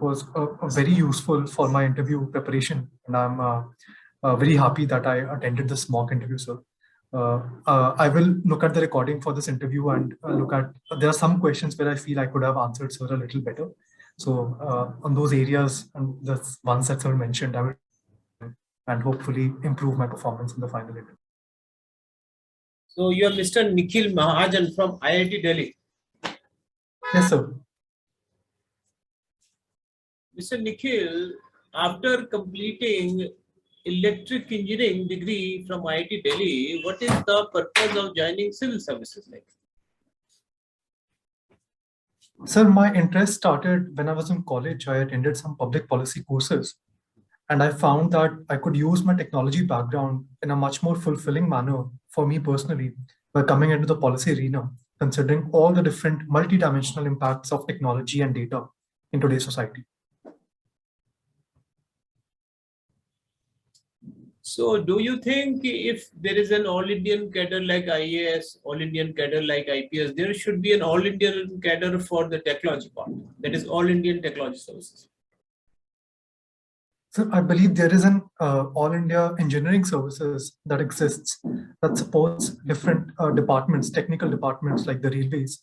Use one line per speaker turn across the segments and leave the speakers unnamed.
was very useful for my interview preparation, and I'm very happy that I attended this mock interview, sir. I will look at the recording for this interview and look at, there are some questions where I feel I could have answered sir a little better. So on those areas and the ones that sir mentioned, I will and hopefully improve my performance in the final interview.
So you are Mr. Nikhil Mahajan from IIT Delhi.
Yes, sir.
Mr. Nikhil, after completing electric engineering degree from IIT Delhi, what is the purpose of joining civil services like?
Sir, my interest started when I was in college. I attended some public policy courses, and I found that I could use my technology background in a much more fulfilling manner for me personally by coming into the policy arena, considering all the different multidimensional impacts of technology and data in today's society.
So do you think if there is an all-Indian cadre like IAS, all-Indian cadre like IPS, there should be an all-Indian cadre for the technology part, that is all-Indian technology services?
So I believe there is an all India engineering services that exists that supports different departments, technical departments like the railways.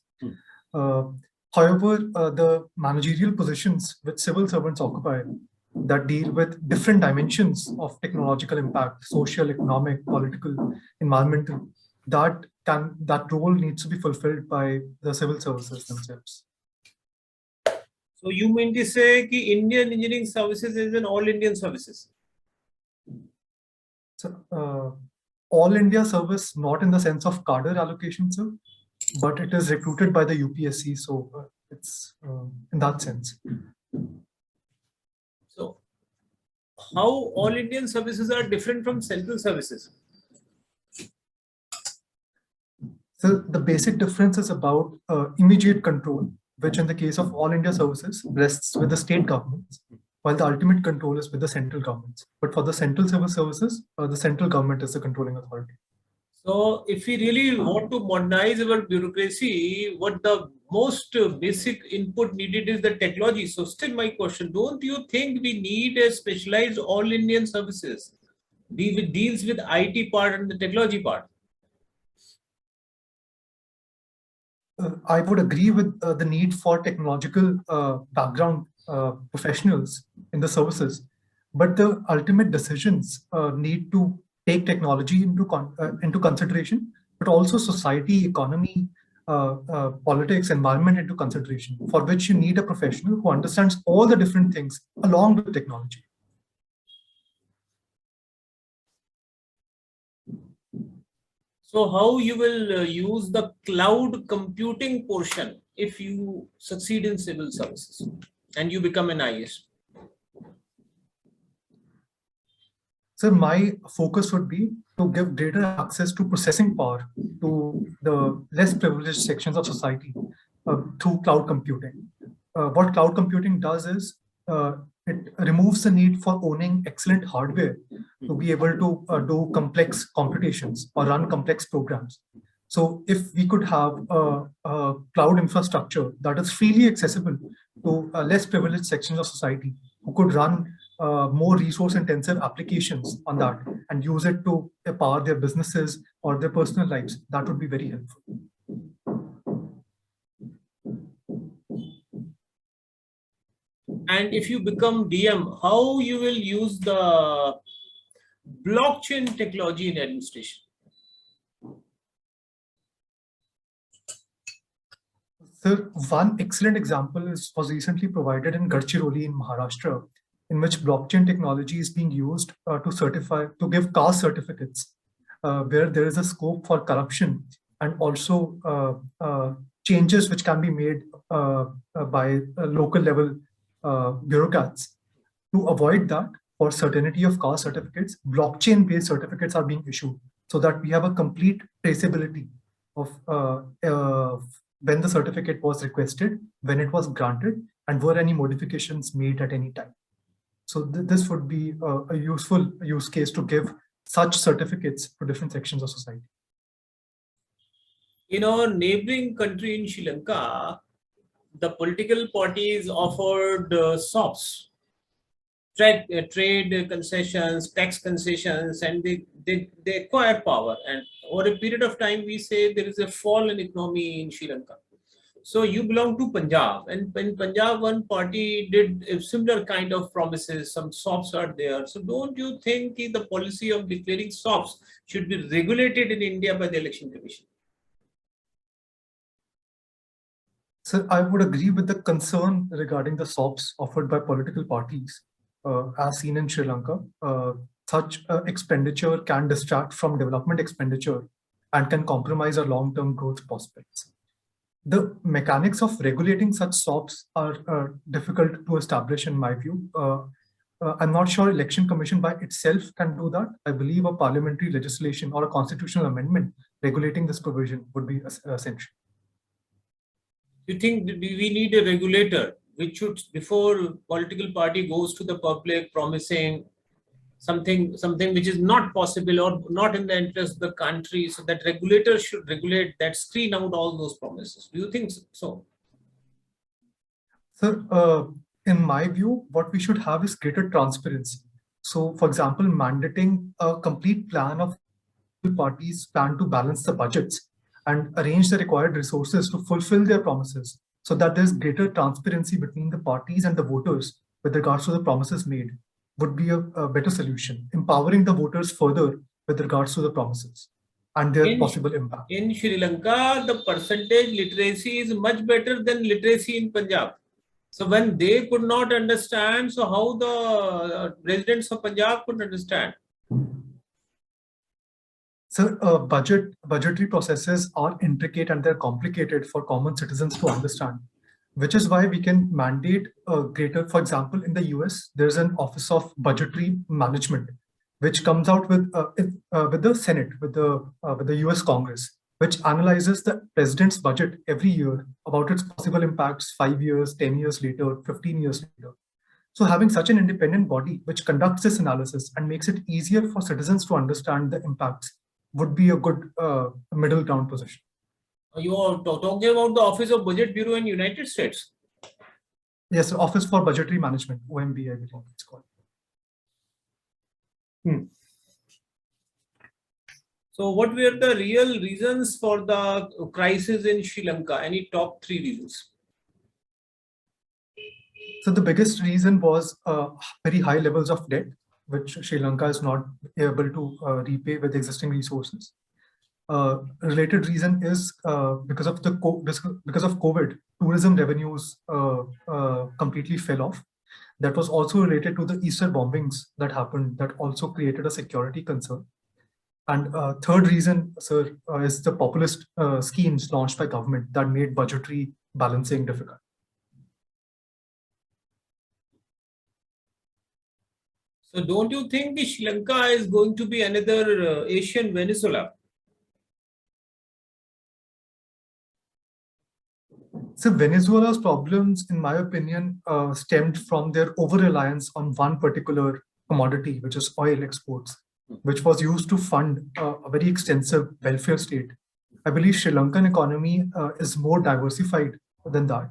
However, the managerial positions which civil servants occupy that deal with different dimensions of technological impact, social, economic, political, environmental, that role needs to be fulfilled by the civil services themselves.
So you mean to say that Indian engineering services is an all-Indian services?
So, all India service, not in the sense of cadre allocation, sir, but it is recruited by the UPSC. So it's in that sense.
So how all Indian services are different from central services?
So the basic difference is about immediate control, which in the case of all India services rests with the state governments, while the ultimate control is with the central governments. But for the central civil services, the central government is the controlling authority.
So if we really want to modernize our bureaucracy, what the most basic input needed is the technology. So still my question, don't you think we need a specialized all Indian services deals with IT part and the technology part?
I would agree with the need for technological background professionals in the services, but the ultimate decisions need to take technology into consideration, but also society, economy, politics, environment into consideration, for which you need a professional who understands all the different things along with technology.
So how you will use the cloud computing portion if you succeed in civil services and you become an IAS?
So my focus would be to give greater access to processing power to the less privileged sections of society through cloud computing. What cloud computing does is it removes the need for owning excellent hardware to be able to do complex computations or run complex programs. So if we could have a cloud infrastructure that is freely accessible to less privileged sections of society who could run more resource-intensive applications on that and use it to power their businesses or their personal lives, that would be very helpful.
And if you become DM, how you will use the blockchain technology in administration?
So one excellent example was recently provided in Gadchiroli in Maharashtra, in which blockchain technology is being used to give caste certificates, where there is a scope for corruption and also changes which can be made by local level bureaucrats. To avoid that, for certainty of caste certificates, blockchain-based certificates are being issued so that we have a complete traceability of when the certificate was requested, when it was granted, and were any modifications made at any time. So this would be a useful use case to give such certificates to different sections of society.
In our neighboring country in Sri Lanka, the political parties offered SOPs, trade concessions, tax concessions, and they acquire power. And over a period of time, we say there is a fall in economy in Sri Lanka. So you belong to Punjab, and in Punjab, one party did a similar kind of promises. Some SOPs are there. So don't you think the policy of declaring SOPs should be regulated in India by the Election Commission?
So I would agree with the concern regarding the SOPs offered by political parties. As seen in Sri Lanka, such expenditure can distract from development expenditure and can compromise our long-term growth prospects. The mechanics of regulating such SOPs are difficult to establish in my view. I'm not sure Election Commission by itself can do that. I believe a parliamentary legislation or a constitutional amendment regulating this provision would be essential.
You think we need a regulator which should, before political party goes to the public promising something which is not possible or not in the interest of the country, so that regulator should regulate that, screen out all those promises? Do you think so?
Sir, in my view, what we should have is greater transparency. So, for example, mandating a complete plan of parties plan to balance the budgets and arrange the required resources to fulfill their promises, so that there's greater transparency between the parties and the voters with regards to the promises made, would be a better solution, empowering the voters further with regards to the promises and their possible impact.
In Sri Lanka, the percentage literacy is much better than literacy in Punjab. So when they could not understand, so how the residents of Punjab could understand?
Sir, budgetary processes are intricate and they're complicated for common citizens to understand, which is why we can mandate greater, for example, in the US, there's an Office of Budgetary Management, which comes out with the Senate, with the US Congress, which analyzes the president's budget every year about its possible impacts 5 years, 10 years later, 15 years later. So having such an independent body which conducts this analysis and makes it easier for citizens to understand the impacts would be a good middle ground position.
You are talking about the Office of Budget Bureau in United States?
Yes, Office for Budgetary Management, OMB, I believe it's called.
So what were the real reasons for the crisis in Sri Lanka? Any top 3 reasons?
So the biggest reason was very high levels of debt, which Sri Lanka is not able to repay with existing resources. Related reason is because of COVID, tourism revenues completely fell off. That was also related to the Easter bombings that happened, that also created a security concern. And third reason, sir, is the populist schemes launched by government that made budgetary balancing difficult.
So don't you think the Sri Lanka is going to be another Asian Venezuela?
So Venezuela's problems, in my opinion, stemmed from their over-reliance on one particular commodity, which is oil exports, which was used to fund a very extensive welfare state. I believe Sri Lankan economy is more diversified than that.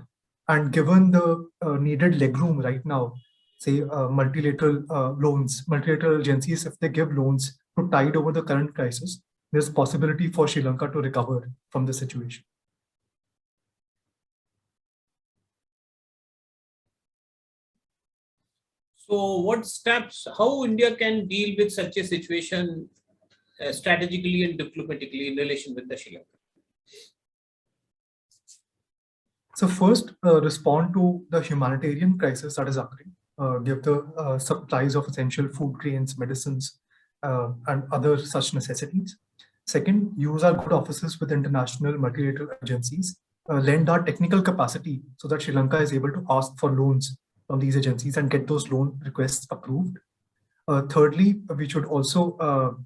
And given the needed legroom right now, say multilateral loans, multilateral agencies, if they give loans to tide over the current crisis, there's possibility for Sri Lanka to recover from the situation.
So what steps, how India can deal with such a situation strategically and diplomatically in relation with the Sri Lanka?
So first, respond to the humanitarian crisis that is occurring. Give the supplies of essential food grains, medicines, and other such necessities. Second, use our good offices with international multilateral agencies, lend our technical capacity so that Sri Lanka is able to ask for loans from these agencies and get those loan requests approved. Thirdly, we should also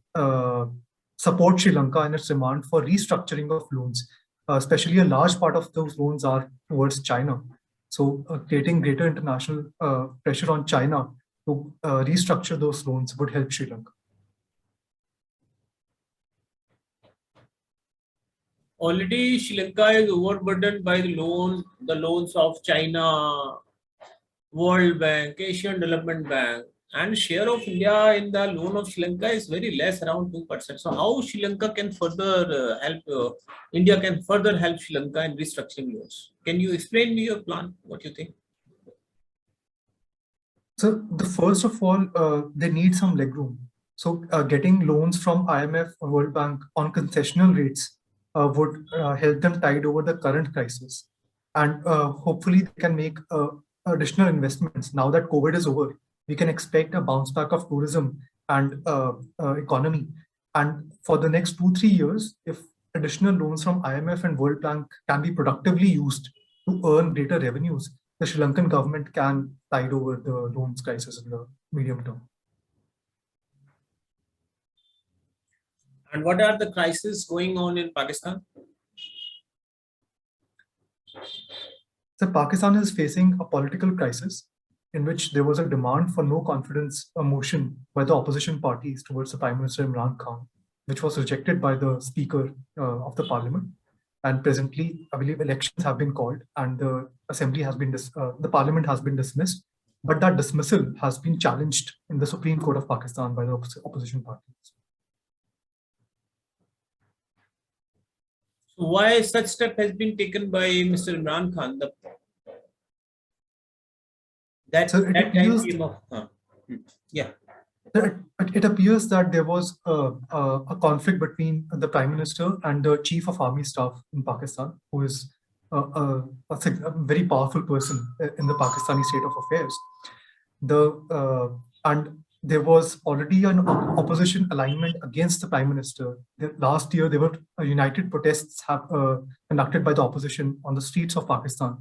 support Sri Lanka in its demand for restructuring of loans, especially a large part of those loans are towards China. So creating greater international pressure on China to restructure those loans would help Sri Lanka.
Already Sri Lanka is overburdened by the loans of China, World Bank, Asian Development Bank, and share of India in the loan of Sri Lanka is very less, around 2%. So how Sri Lanka can further help, India can further help Sri Lanka in restructuring loans? Can you explain me your plan? What you think?
So the first of all, they need some legroom. So getting loans from IMF or World Bank on concessional rates would help them tide over the current crisis. And hopefully they can make additional investments. Now that COVID is over, we can expect a bounce back of tourism and economy. And for the next 2-3 years, if additional loans from IMF and World Bank can be productively used to earn greater revenues, the Sri Lankan government can tide over the loans crisis in the medium term.
And what are the crises going on in Pakistan?
So Pakistan is facing a political crisis in which there was a demand for no confidence motion by the opposition parties towards the Prime Minister Imran Khan, which was rejected by the Speaker of the Parliament. And presently, I believe elections have been called and the assembly has been, the Parliament has been dismissed. But that dismissal has been challenged in the Supreme Court of Pakistan by the opposition parties.
So why such step has been taken by Mr. Imran Khan? Yeah.
It appears that there was a conflict between the Prime Minister and the Chief of Army Staff in Pakistan, who is a very powerful person in the Pakistani state of affairs. And there was already an opposition alignment against the Prime Minister. Last year, there were united protests conducted by the opposition on the streets of Pakistan.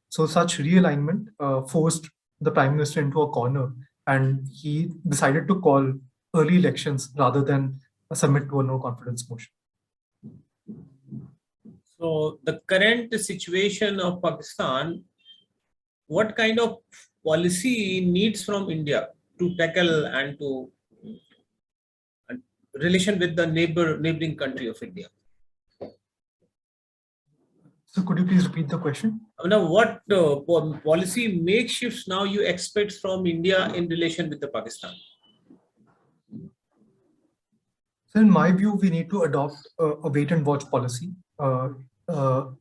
So such realignment forced the Prime Minister into a corner, and he decided to call early elections rather than submit to a no confidence motion.
So the current situation of Pakistan, what kind of policy needs from India to tackle and to relation with the neighboring country of India?
So could you please repeat the question?
Now, what policy makeshifts now you expect from India in relation with the Pakistan?
So in my view, we need to adopt a wait and watch policy.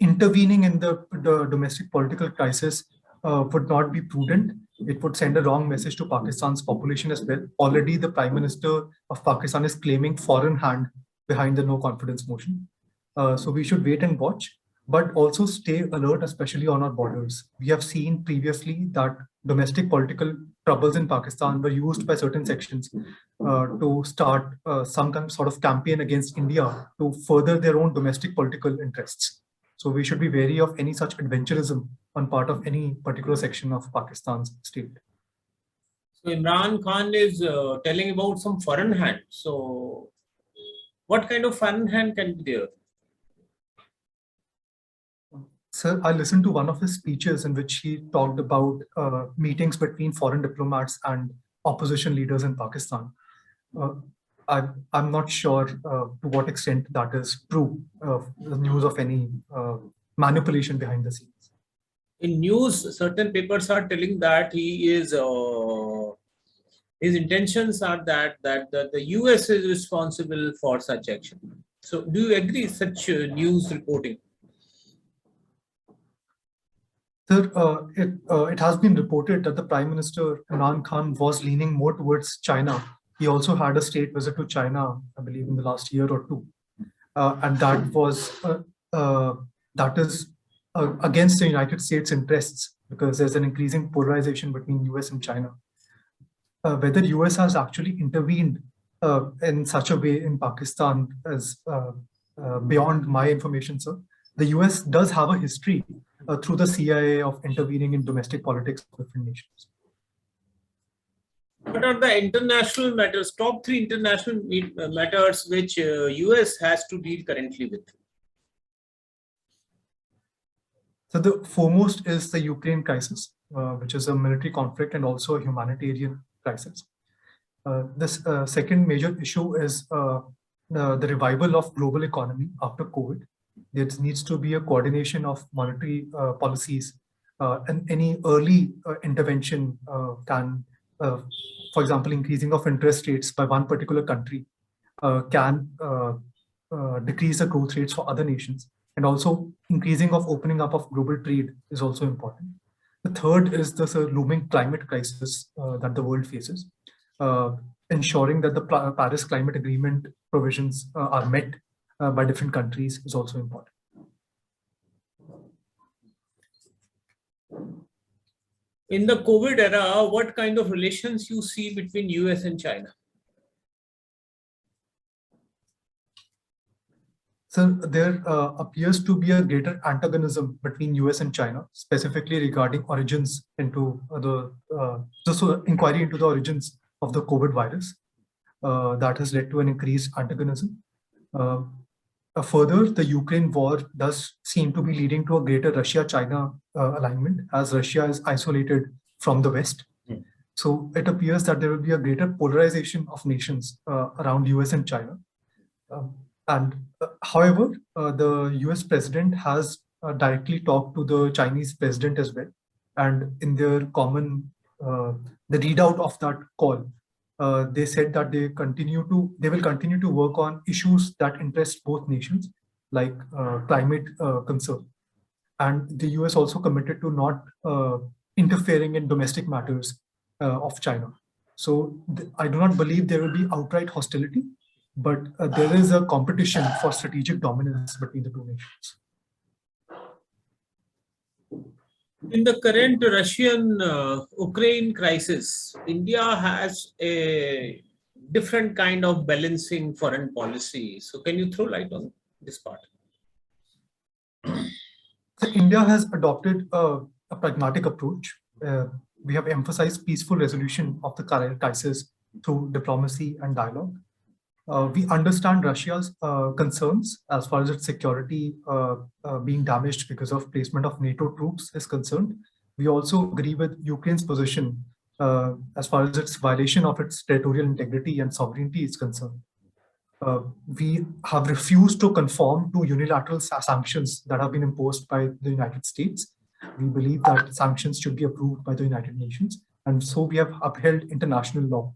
Intervening in the domestic political crisis would not be prudent. It would send a wrong message to Pakistan's population as well. Already the Prime Minister of Pakistan is claiming foreign hand behind the no confidence motion. So we should wait and watch, but also stay alert, especially on our borders. We have seen previously that domestic political troubles in Pakistan were used by certain sections to start some kind of sort of campaign against India to further their own domestic political interests. So we should be wary of any such adventurism on part of any particular section of Pakistan's state.
So Imran Khan is telling about some foreign hand. So what kind of foreign hand can be there?
Sir, I listened to one of his speeches in which he talked about meetings between foreign diplomats and opposition leaders in Pakistan. I'm not sure to what extent that is true, the news of any manipulation behind the scenes.
In news, certain papers are telling that he is, his intentions are that the US is responsible for such action. So do you agree with such news reporting?
Sir, it has been reported that the Prime Minister Imran Khan was leaning more towards China. He also had a state visit to China, I believe, in the last year or two, and that is against the United States' interests because there's an increasing polarization between US and China. Whether US has actually intervened in such a way in Pakistan is beyond my information, sir. The US does have a history through the CIA of intervening in domestic politics of different nations.
What are the international matters, top 3 international matters which US has to deal currently with?
So the foremost is the Ukraine crisis, which is a military conflict and also a humanitarian crisis. This second major issue is the revival of global economy after COVID. there needs to be a coordination of monetary policies, and any early intervention can, for example, increasing of interest rates by one particular country can decrease the growth rates for other nations. And also increasing of opening up of global trade is also important. The third is the looming climate crisis that the world faces. Ensuring that the Paris Climate Agreement provisions are met by different countries is also important.
In the COVID era, what kind of relations you see between US and China?
So there appears to be a greater antagonism between US and China, specifically regarding origins into the inquiry into the origins of the COVID virus. That has led to an increased antagonism. Further, the Ukraine war does seem to be leading to a greater Russia-China alignment, as Russia is isolated from the West. So it appears that there will be a greater polarization of nations around US and China. However, the US president has directly talked to the Chinese president as well. And in their common, the readout of that call, they said that they will continue to work on issues that interest both nations, like climate concern. And the US also committed to not interfering in domestic matters of China. So I do not believe there will be outright hostility, but there is a competition for strategic dominance between the two nations.
In the current Russian-Ukraine crisis, India has a different kind of balancing foreign policy. So can you throw light on this part?
So India has adopted a pragmatic approach. We have emphasized peaceful resolution of the current crisis through diplomacy and dialogue. We understand Russia's concerns as far as its security being damaged because of placement of NATO troops is concerned. We also agree with Ukraine's position as far as its violation of its territorial integrity and sovereignty is concerned. We have refused to conform to unilateral sanctions that have been imposed by the United States. We believe that sanctions should be approved by the United Nations. And so we have upheld international law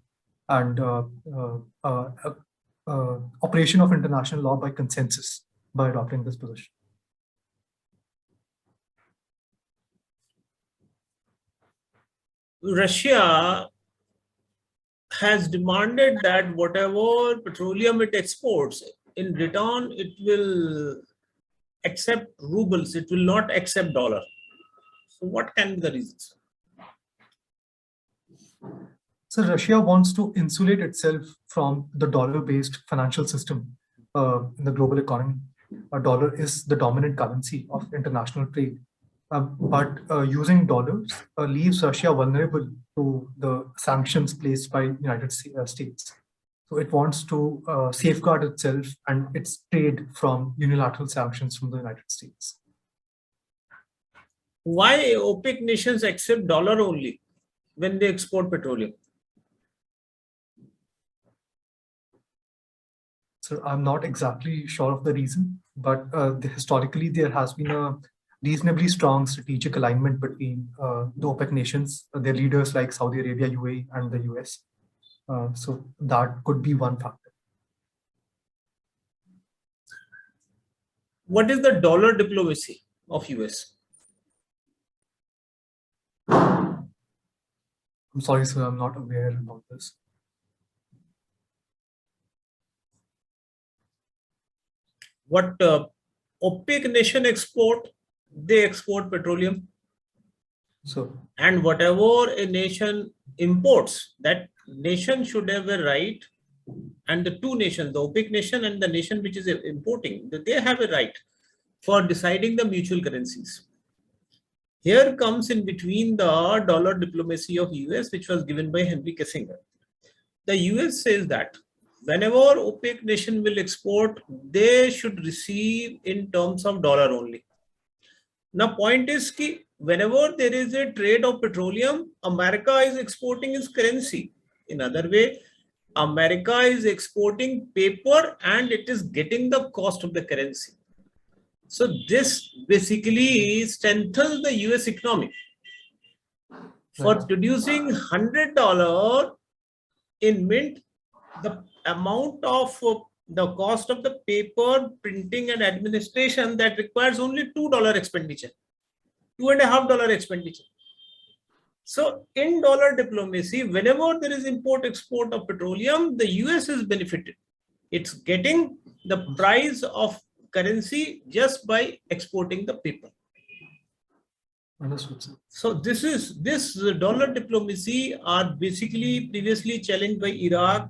and operation of international law by consensus by adopting this position.
Russia has demanded that whatever petroleum it exports, in return, it will accept rubles, it will not accept dollar. So what can be the reasons?
So Russia wants to insulate itself from the dollar-based financial system in the global economy. A dollar is the dominant currency of international trade. But using dollars leaves Russia vulnerable to the sanctions placed by United States. So it wants to safeguard itself and its trade from unilateral sanctions from the United States.
Why OPEC nations accept dollar only when they export petroleum?
So I'm not exactly sure of the reason, but historically there has been a reasonably strong strategic alignment between the OPEC nations, their leaders like Saudi Arabia, UAE, and the US. So that could be one factor.
What is the dollar diplomacy of US?
I'm sorry, sir, I'm not aware about this.
What OPEC nation export, they export petroleum.
So,
and whatever a nation imports, that nation should have a right, and the two nations, the OPEC nation and the nation which is importing, they have a right for deciding the mutual currencies. Here comes in between the dollar diplomacy of US, which was given by Henry Kissinger. The US says that whenever OPEC nation will export, they should receive in terms of dollar only. Now, point is that whenever there is a trade of petroleum, America is exporting its currency. In other way, America is exporting paper and it is getting the cost of the currency. So this basically strengthens the US economy. For
Right.
producing $100 in mint, the amount of the cost of the paper, printing and administration that requires only $2 expenditure, $2.50 expenditure. So in dollar diplomacy, whenever there is import export of petroleum, the US is benefited. It's getting the price of currency just by exporting the paper.
Understood, sir.
So this dollar diplomacy are basically previously challenged by Iraq,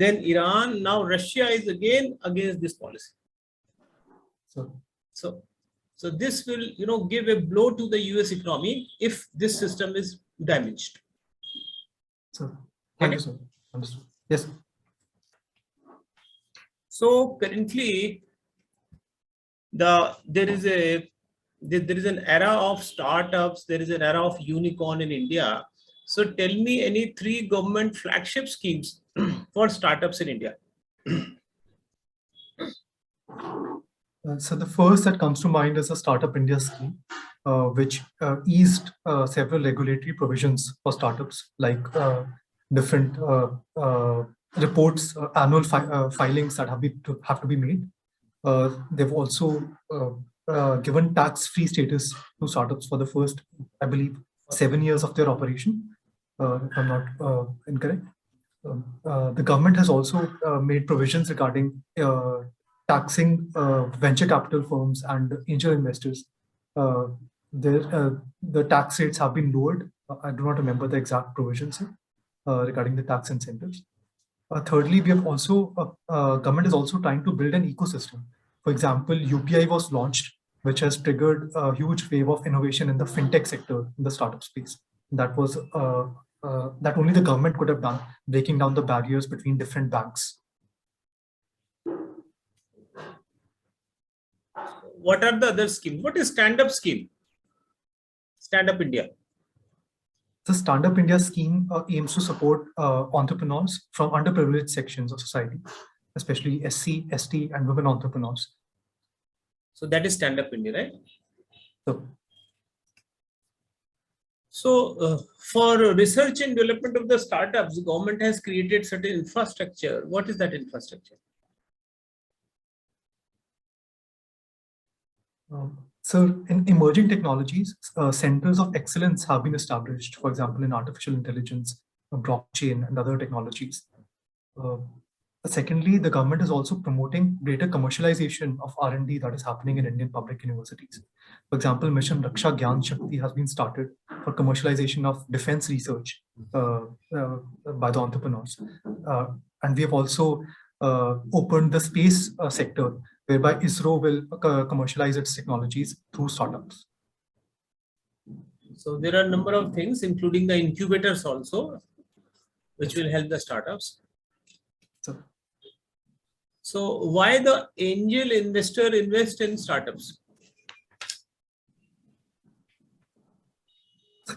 then Iran, now Russia is again against this policy. So this will give a blow to the US economy if this system is damaged.
So thank you, sir. Understood. Yes.
So currently there is an era of startups, there is an era of unicorn in India. So tell me any 3 government flagship schemes for startups in India.
So the first that comes to mind is a Startup India scheme, which eased several regulatory provisions for startups, like different reports, annual filings that have to be made. They've also given tax-free status to startups for the first, I believe, 7 years of their operation, if I'm not incorrect. The government has also made provisions regarding taxing venture capital firms and angel investors. The tax rates have been lowered. I do not remember the exact provisions regarding the tax incentives. Thirdly, we have also government is also trying to build an ecosystem. For example, UPI was launched, which has triggered a huge wave of innovation in the fintech sector, in the startup space. That was that only the government could have done, breaking down the barriers between different banks.
What are the other schemes? What is Stand Up scheme? Stand Up India.
The Stand Up India scheme aims to support entrepreneurs from underprivileged sections of society, especially SC, ST, and women entrepreneurs.
So that is Stand Up India, right?
So
for research and development of the startups, the government has created certain infrastructure. What is that infrastructure?
So in emerging technologies, centers of excellence have been established, for example, in artificial intelligence, blockchain, and other technologies. Secondly, the government is also promoting greater commercialization of R&D that is happening in Indian public universities. For example, Mission Raksha Gyan Shakti has been started for commercialization of defense research by the entrepreneurs. And we have also opened the space sector, whereby ISRO will commercialize its technologies through startups.
So there are a number of things, including the incubators also, which will help the startups. So why the angel investor invest in startups?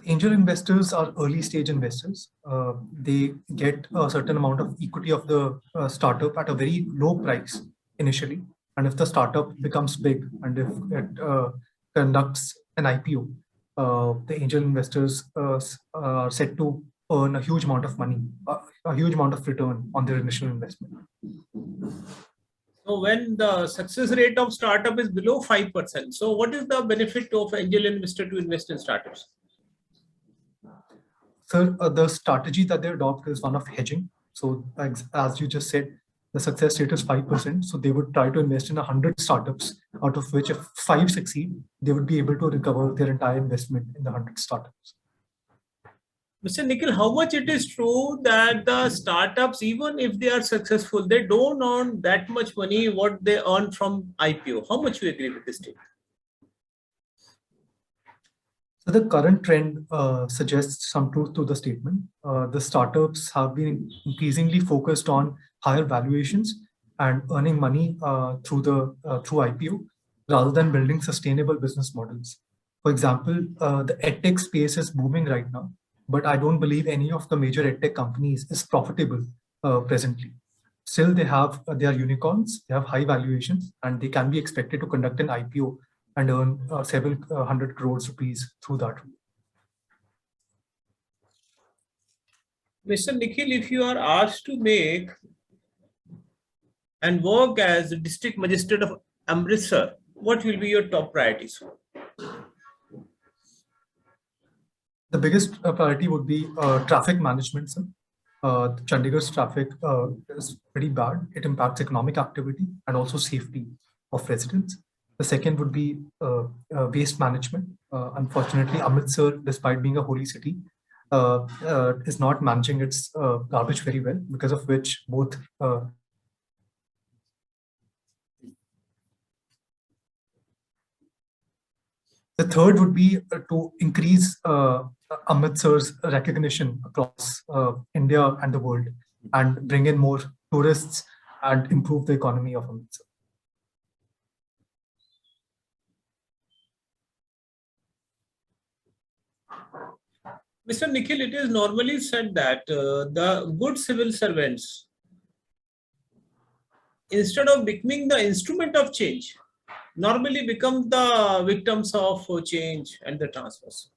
Angel investors are early stage investors. They get a certain amount of equity of the startup at a very low price initially. And if the startup becomes big and if it conducts an IPO, the angel investors are set to earn a huge amount of money, a huge amount of return on their initial investment.
So when the success rate of startup is below 5%, so what is the benefit of angel investor to invest in startups?
So the strategy that they adopt is one of hedging. So as you just said, the success rate is 5%. So they would try to invest in 100 startups, out of which if 5 succeed, they would be able to recover their entire investment in the 100 startups.
Mr. Nikhil, how much it is true that the startups, even if they are successful, they don't earn that much money what they earn from IPO? How much you agree with this statement?
So the current trend suggests some truth to the statement. The startups have been increasingly focused on higher valuations and earning money through IPO rather than building sustainable business models. For example, the edtech space is booming right now, but I don't believe any of the major edtech companies is profitable presently. Still, they are unicorns, they have high valuations, and they can be expected to conduct an IPO and earn several hundred crores rupees through that route.
Mr. Nikhil, if you are asked to make and work as the district magistrate of Amritsar, what will be your top priorities?
The biggest priority would be traffic management, sir. Chandigarh's traffic is pretty bad. It impacts economic activity and also safety of residents. The second would be waste management. Unfortunately, Amritsar, despite being a holy city, is not managing its garbage very well, because of which both the third would be to increase Amritsar's recognition across India and the world, and bring in more tourists and improve the economy of Amritsar.
Mr. Nikhil, it is normally said that the good civil servants, instead of becoming the instrument of change, normally become the victims of change and the transfers.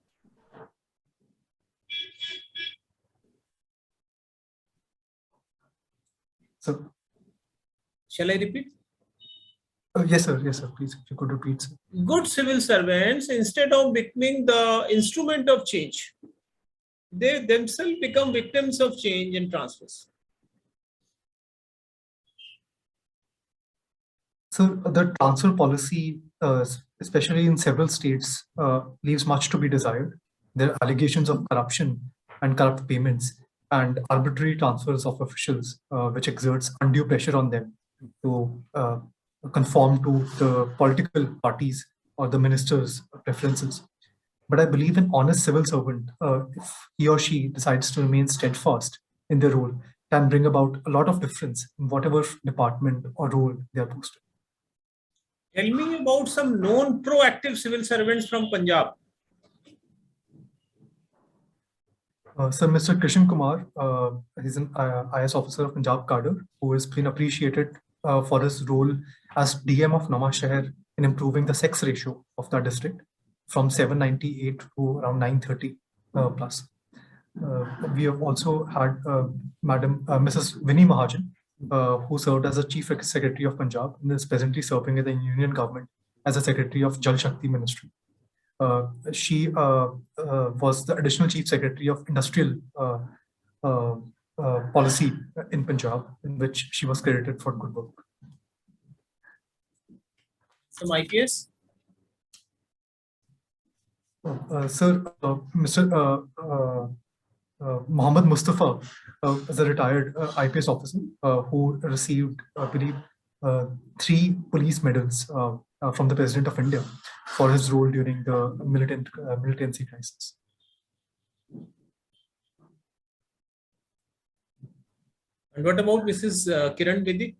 So,
shall I repeat?
Yes, sir. Yes, sir. Please, if you could repeat, sir.
Good civil servants, instead of becoming the instrument of change, they themselves become victims of change and transfers.
So the transfer policy, especially in several states, leaves much to be desired. There are allegations of corruption and corrupt payments and arbitrary transfers of officials, which exerts undue pressure on them to conform to the political parties or the minister's preferences. But I believe an honest civil servant, if he or she decides to remain steadfast in their role, can bring about a lot of difference in whatever department or role they are posted.
Tell me about some known proactive civil servants from Punjab.
Sir, Mr. Krishan Kumar, he's an IAS officer of Punjab cadre, who has been appreciated for his role as DM of Namashahar in improving the sex ratio of that district from 798 to around 930 plus. We have also had Mrs. Vinny Mahajan, who served as the Chief Secretary of Punjab and is presently serving in the Union government as a Secretary of Jal Shakti Ministry. She was the additional Chief Secretary of Industrial Policy in Punjab, in which she was credited for good work.
Some IPS?
Sir, Mr. Muhammad Mustafa is a retired IPS officer who received, I believe, 3 police medals from the President of India for his role during the militancy crisis.
And what about Mrs. Kiran Bedi?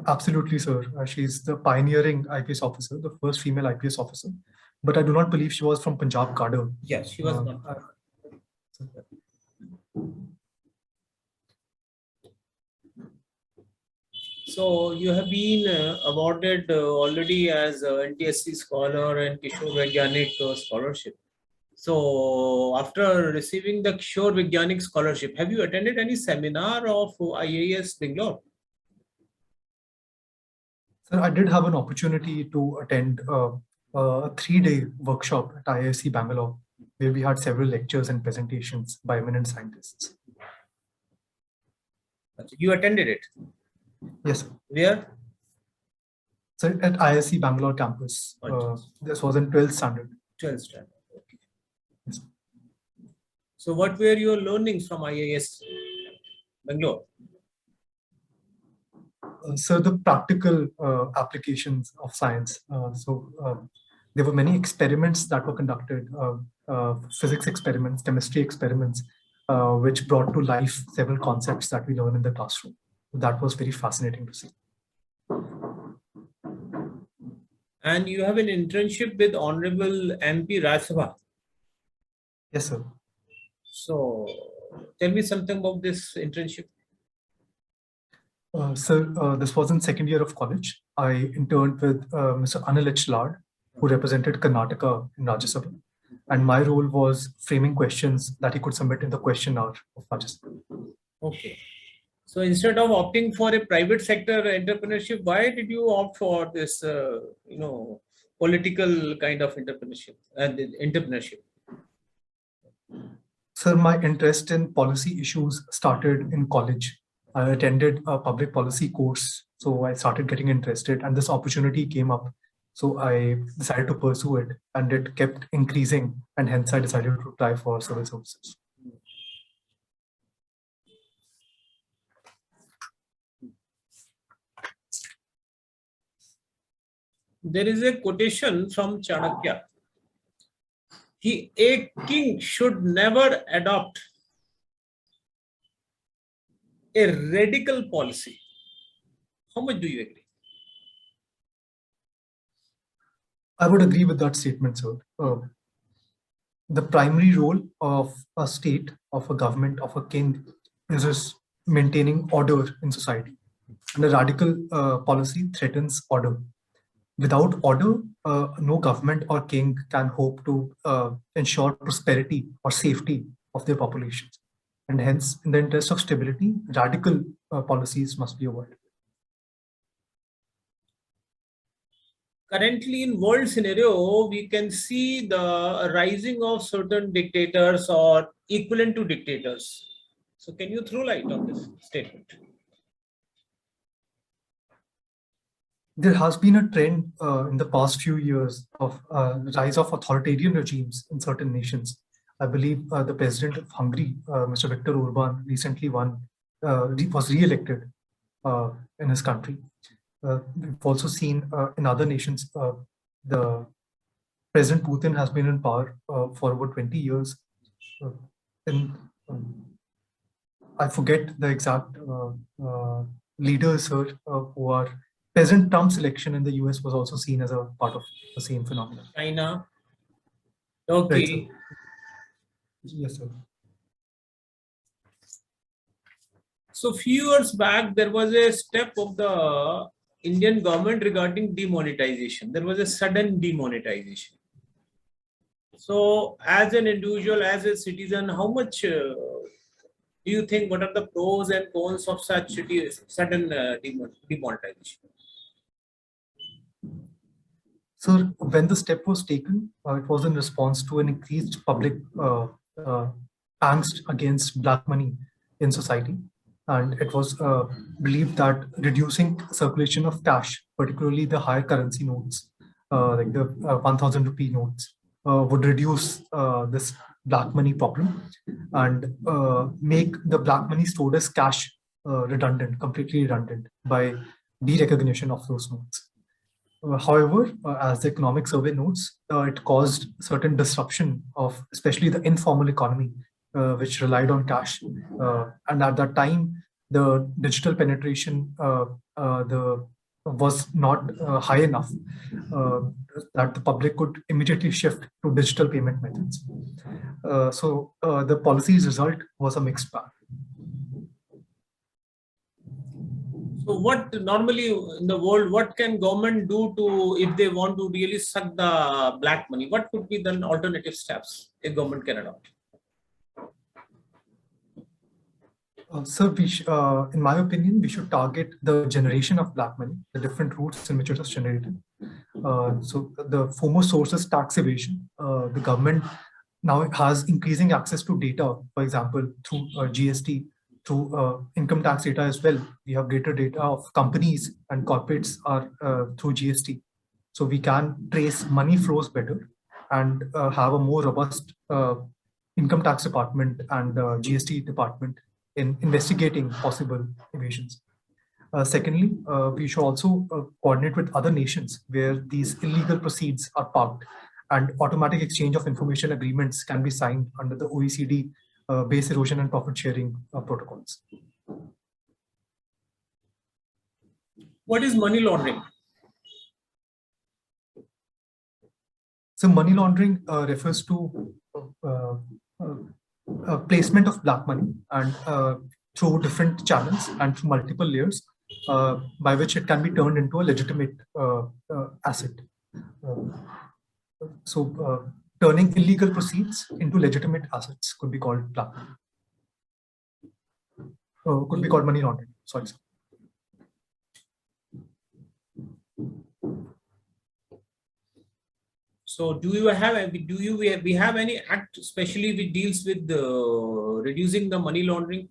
Absolutely, sir. She's the pioneering IPS officer, the first female IPS officer. But I do not believe she was from Punjab cadre.
Yes, she was not. So you have been awarded already as NTSC scholar and Kishore Vigyanik scholarship. So after receiving the Kishore Vigyanik scholarship, have you attended any seminar of IAS Bangalore?
Sir, I did have an opportunity to attend a 3-day workshop at IISc Bangalore, where we had several lectures and presentations by eminent scientists.
You attended it?
Yes, sir.
Where?
So at IISc Bangalore campus. This was in 12th standard.
12th standard. Okay.
Yes.
So what were your learnings from IAS Bangalore?
So the practical applications of science. There were many experiments that were conducted, physics experiments, chemistry experiments, which brought to life several concepts that we learn in the classroom. That was very fascinating to see.
And you have an internship with Honorable MP Rajya Sabha.
Yes, sir.
So Tell me something about this internship.
This was in second year of college. I interned with Mr. Anil who represented Karnataka in Rajya Sabha. And my role was framing questions that he could submit in the question hour of Rajya Sabha.
Okay. So instead of opting for a private sector entrepreneurship, why did you opt for this, political kind of entrepreneurship?
Sir, my interest in policy issues started in college. I attended a public policy course, so I started getting interested, and this opportunity came up. So I decided to pursue it, and it kept increasing, and hence I decided to apply for civil services.
There is a quotation from Chanakya. A king should never adopt a radical policy. How much do you agree?
I would agree with that statement, sir. The primary role of a state, of a government, of a king is maintaining order in society. And a radical policy threatens order. Without order, no government or king can hope to ensure prosperity or safety of their populations. And hence, in the interest of stability, radical policies must be avoided.
Currently, in world scenario, we can see the rising of certain dictators or equivalent to dictators. So can you throw light on this statement?
There has been a trend in the past few years of rise of authoritarian regimes in certain nations. I believe the president of Hungary, Mr. Viktor Orban, recently was re-elected in his country. We've also seen in other nations, the President Putin has been in power for over 20 years. I forget the exact leaders who are President Trump's election in the US was also seen as a part of the same phenomenon.
China. Okay.
Right, sir. Yes, sir.
So few years back, there was a step of the Indian government regarding demonetization. There was a sudden demonetization. So as an individual, as a citizen, how much do you think, what are the pros and cons of such sudden demonetization?
So when the step was taken, it was in response to an increased public angst against black money in society. And it was believed that reducing circulation of cash, particularly the higher currency notes, like the 1,000 rupee notes, would reduce this black money problem and make the black money stored as cash redundant, completely redundant by derecognition of those notes. However, as the economic survey notes, it caused certain disruption of especially the informal economy, which relied on cash. And at that time, the digital penetration was not high enough that the public could immediately shift to digital payment methods. So the policy's result was a mixed bag.
So what normally in the world, what can government do to, if they want to really suck the black money, what could be the alternative steps a government can adopt?
Sir, in my opinion, we should target the generation of black money, the different routes in which it is generated. So the foremost source is tax evasion. The government now has increasing access to data, for example, through GST, through income tax data as well. We have greater data of companies and corporates are through GST. So we can trace money flows better and have a more robust income tax department and GST department in investigating possible evasions. Secondly, we should also coordinate with other nations where these illegal proceeds are parked, and automatic exchange of information agreements can be signed under the OECD base erosion and profit sharing protocols.
What is money laundering?
So money laundering refers to placement of black money and through different channels and through multiple layers by which it can be turned into a legitimate asset. So turning illegal proceeds into legitimate assets could be called black money. Could be called money laundering. Sorry, sir.
So do we have any act especially which deals with reducing the money laundering?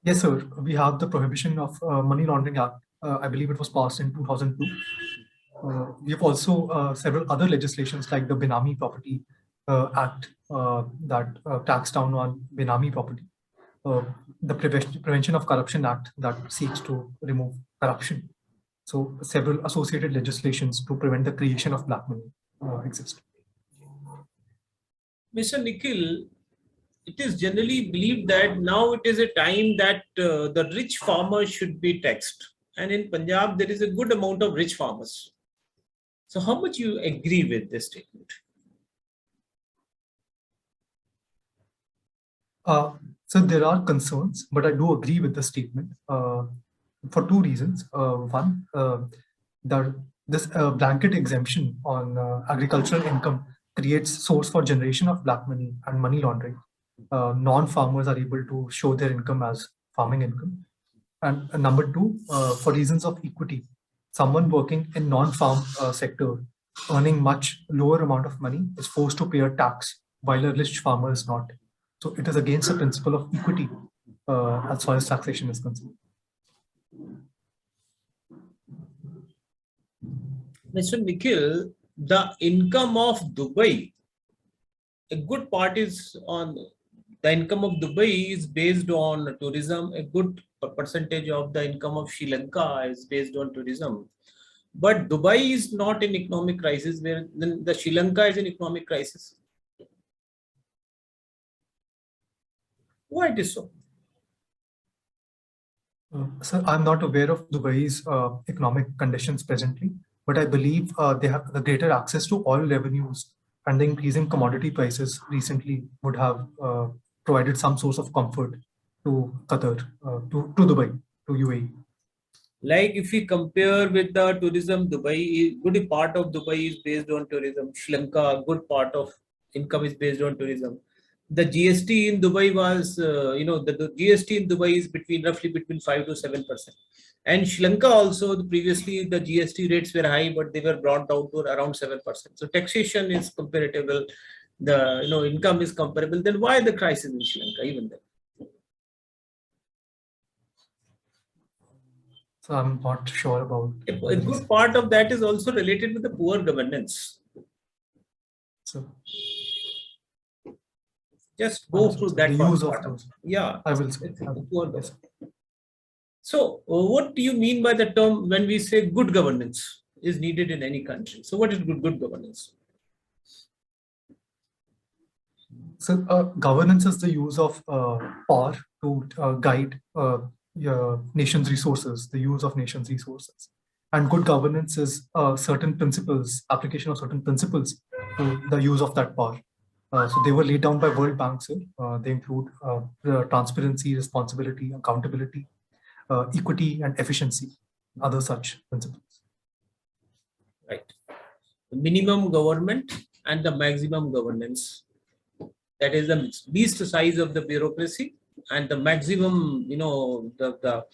Yes, sir. We have the Prohibition of Money Laundering Act. I believe it was passed in 2002. We have also several other legislations like the Benami Property Act that cracks down on Benami property. The Prevention of Corruption Act that seeks to remove corruption. So several associated legislations to prevent the creation of black money exist.
Mr. Nikhil, it is generally believed that now it is a time that the rich farmers should be taxed. And in Punjab, there is a good amount of rich farmers. So how much you agree with this statement?
So there are concerns, but I do agree with the statement for two reasons. One, this blanket exemption on agricultural income creates source for generation of black money and money laundering. Non-farmers are able to show their income as farming income. And number two, for reasons of equity, someone working in non-farm sector earning much lower amount of money is forced to pay a tax while a rich farmer is not. So it is against the principle of equity as far as taxation is concerned.
Mr. Nikhil, the income of Dubai, a good part is on the income of Dubai is based on tourism. A good percentage of the income of Sri Lanka is based on tourism. But Dubai is not in economic crisis, where then the Sri Lanka is in economic crisis. Why it is so?
Sir, I'm not aware of Dubai's economic conditions presently, but I believe they have the greater access to oil revenues, and the increasing commodity prices recently would have provided some source of comfort to Qatar, to Dubai, to UAE.
Like if we compare with the tourism, Dubai, good part of Dubai is based on tourism. Sri Lanka, good part of income is based on tourism. The GST in Dubai was, the GST in Dubai is roughly between 5 to 7%. And Sri Lanka also, previously the GST rates were high, but they were brought down to around 7%. So taxation is comparable. The income is comparable. Then why the crisis in Sri Lanka even then?
So I'm not sure about.
A good part of that is also related with the poor governance.
So
just go through that
the use of those.
Yeah,
I will say.
Yes. So what do you mean by the term when we say good governance is needed in any country? So what is good governance?
So governance is the use of power to guide nation's resources, the use of nation's resources. And good governance is certain principles, application of certain principles to the use of that power. So they were laid down by World Bank, sir. They include transparency, responsibility, accountability, equity, and efficiency, other such principles.
Right. The minimum government and the maximum governance. That is the least size of the bureaucracy, and the maximum, the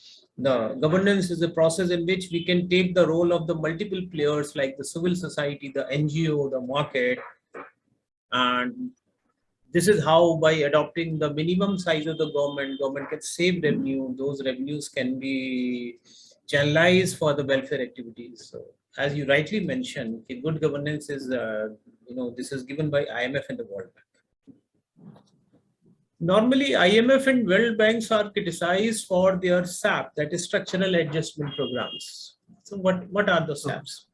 governance is a process in which we can take the role of the multiple players like the civil society, the NGO, the market. And this is how, by adopting the minimum size of the government can save revenue. Those revenues can be channelized for the welfare activities. So as you rightly mentioned, good governance is, this is given by IMF and the World Bank. Normally, IMF and World Banks are criticized for their SAP, that is structural adjustment programs. So what are the SAPs?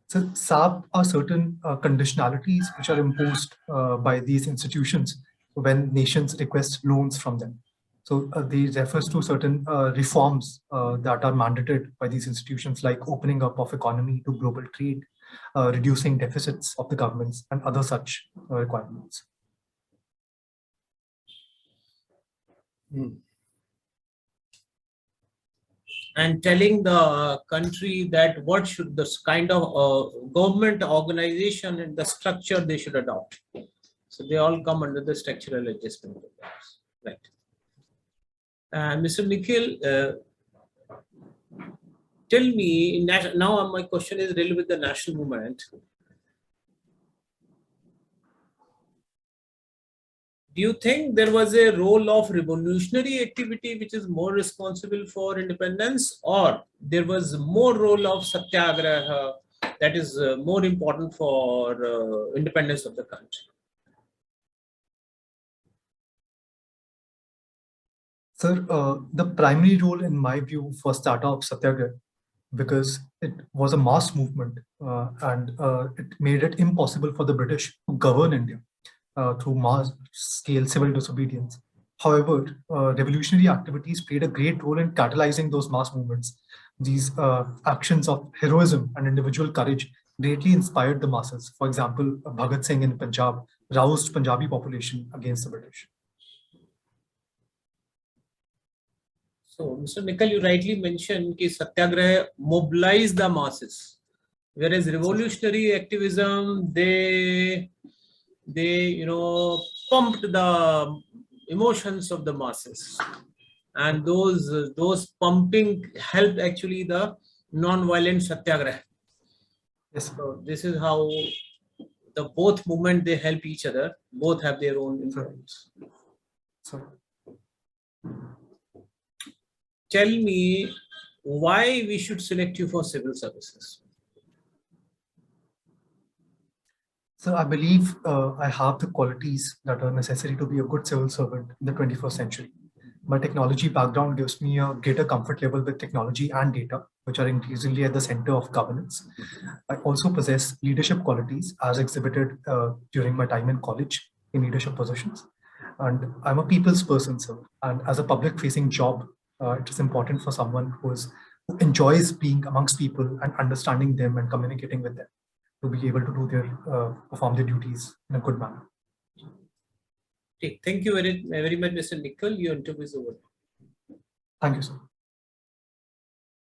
So SAP are certain conditionalities which are imposed by these institutions when nations request loans from them. So they refers to certain reforms that are mandated by these institutions, like opening up of economy to global trade, reducing deficits of the governments, and other such requirements.
And telling the country that what should this kind of government organization and the structure they should adopt. So they all come under the structural adjustment programs, right? Mr. Nikhil, tell me, now my question is really with the national movement. Do you think there was a role of revolutionary activity which is more responsible for independence, or there was more role of satyagraha that is more important for independence of the country?
Sir, the primary role in my view for startup Satyagraha, because it was a mass movement and it made it impossible for the British to govern India through mass scale civil disobedience. However, revolutionary activities played a great role in catalyzing those mass movements. These actions of heroism and individual courage greatly inspired the masses. For example, Bhagat Singh in Punjab roused Punjabi population against the British.
So, Mr. Nikhil, you rightly mentioned that Satyagraha mobilized the masses, whereas revolutionary activism, they pumped the emotions of the masses, and those pumping helped actually the non-violent Satyagraha.
Yes.
So this is how the both movement they help each other. Both have their own influence.
Sorry.
Tell me why we should select you for civil services.
So I believe I have the qualities that are necessary to be a good civil servant in the 21st century. My technology background gives me a greater comfort level with technology and data, which are increasingly at the center of governance. I also possess leadership qualities as exhibited during my time in college in leadership positions. And I'm a people's person, sir. And as a public-facing job, it is important for someone who enjoys being amongst people and understanding them and communicating with them to be able to do perform their duties in a good manner.
Okay, thank you very much, Mr. Nikhil. Your interview is over.
Thank you, sir.